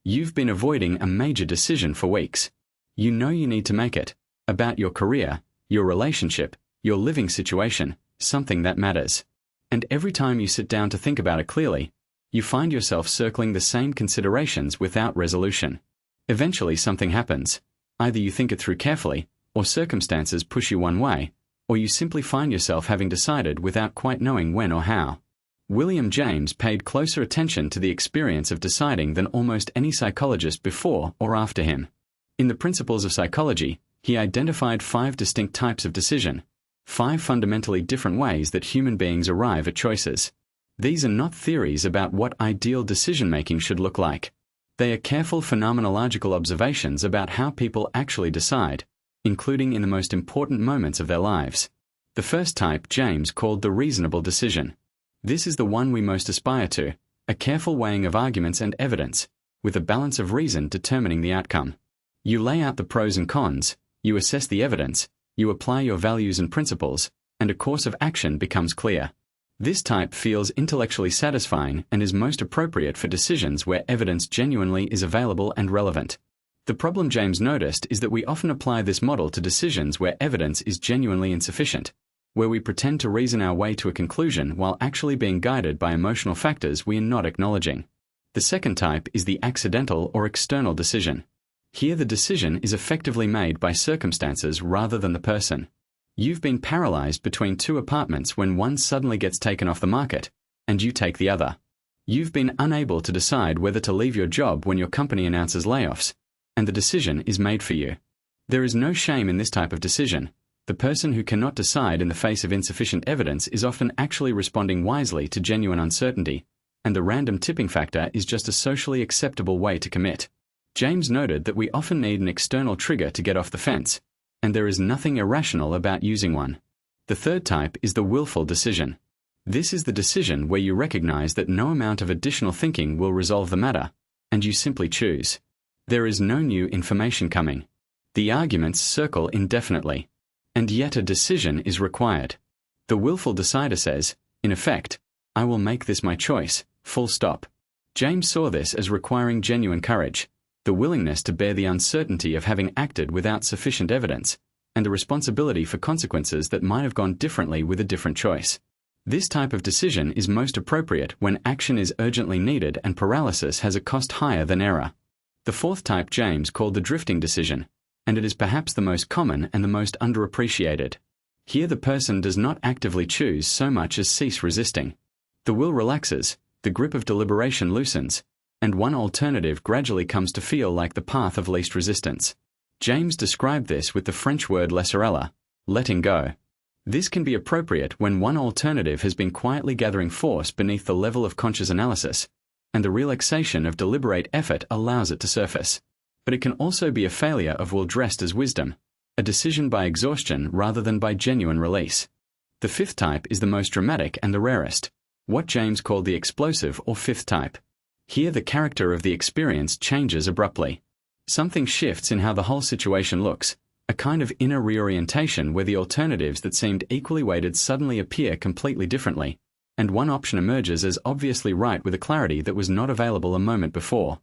You've been avoiding a major decision for weeks. You know you need to make it, about your career, your relationship, your living situation, something that matters. And every time you sit down to think about it clearly, you find yourself circling the same considerations without resolution. Eventually something happens. Either you think it through carefully, or circumstances push you one way, or you simply find yourself having decided without quite knowing when or how. William James paid closer attention to the experience of deciding than almost any psychologist before or after him. In the Principles of Psychology, he identified 5 distinct types of decision, 5 fundamentally different ways that human beings arrive at choices. These are not theories about what ideal decision-making should look like. They are careful phenomenological observations about how people actually decide, including in the most important moments of their lives. The first type James called the reasonable decision. This is the one we most aspire to, a careful weighing of arguments and evidence, with a balance of reason determining the outcome. You lay out the pros and cons, you assess the evidence, you apply your values and principles, and a course of action becomes clear. This type feels intellectually satisfying and is most appropriate for decisions where evidence genuinely is available and relevant. The problem James noticed is that we often apply this model to decisions where evidence is genuinely insufficient, where we pretend to reason our way to a conclusion while actually being guided by emotional factors we are not acknowledging. The second type is the accidental or external decision. Here the decision is effectively made by circumstances rather than the person. You've been paralyzed between 2 apartments when one suddenly gets taken off the market, and you take the other. You've been unable to decide whether to leave your job when your company announces layoffs, and the decision is made for you. There is no shame in this type of decision. The person who cannot decide in the face of insufficient evidence is often actually responding wisely to genuine uncertainty, and the random tipping factor is just a socially acceptable way to commit. James noted that we often need an external trigger to get off the fence, and there is nothing irrational about using one. The third type is the willful decision. This is the decision where you recognize that no amount of additional thinking will resolve the matter, and you simply choose. There is no new information coming. The arguments circle indefinitely. And yet a decision is required. The willful decider says, in effect, I will make this my choice, full stop. James saw this as requiring genuine courage, the willingness to bear the uncertainty of having acted without sufficient evidence, and the responsibility for consequences that might have gone differently with a different choice. This type of decision is most appropriate when action is urgently needed and paralysis has a cost higher than error. The fourth type James called the drifting decision, and it is perhaps the most common and the most underappreciated. Here the person does not actively choose so much as cease resisting. The will relaxes, the grip of deliberation loosens, and one alternative gradually comes to feel like the path of least resistance. James described this with the French word laisser aller, letting go. This can be appropriate when one alternative has been quietly gathering force beneath the level of conscious analysis, and the relaxation of deliberate effort allows it to surface. But it can also be a failure of will dressed as wisdom, a decision by exhaustion rather than by genuine release. The fifth type is the most dramatic and the rarest, what James called the explosive or fifth type. Here the character of the experience changes abruptly. Something shifts in how the whole situation looks, a kind of inner reorientation where the alternatives that seemed equally weighted suddenly appear completely differently, and one option emerges as obviously right with a clarity that was not available a moment before.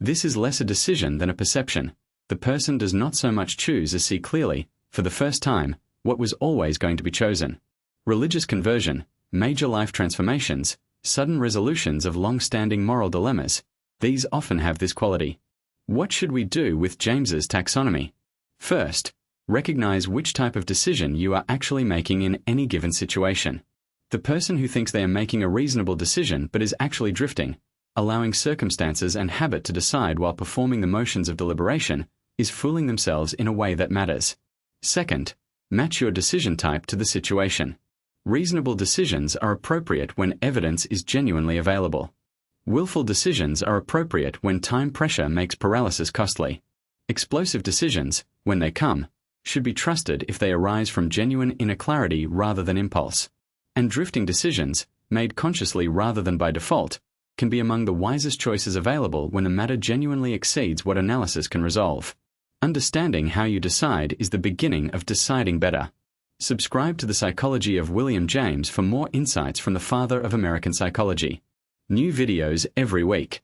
This is less a decision than a perception. The person does not so much choose as see clearly, for the first time, what was always going to be chosen. Religious conversion, major life transformations, sudden resolutions of long-standing moral dilemmas, these often have this quality. What should we do with James's taxonomy? First, recognize which type of decision you are actually making in any given situation. The person who thinks they are making a reasonable decision but is actually drifting, allowing circumstances and habit to decide while performing the motions of deliberation, is fooling themselves in a way that matters. Second, match your decision type to the situation. Reasonable decisions are appropriate when evidence is genuinely available. Willful decisions are appropriate when time pressure makes paralysis costly. Explosive decisions, when they come, should be trusted if they arise from genuine inner clarity rather than impulse. And drifting decisions, made consciously rather than by default, can be among the wisest choices available when a matter genuinely exceeds what analysis can resolve. Understanding how you decide is the beginning of deciding better. Subscribe to The Psychology of William James for more insights from the father of American psychology. New videos every week.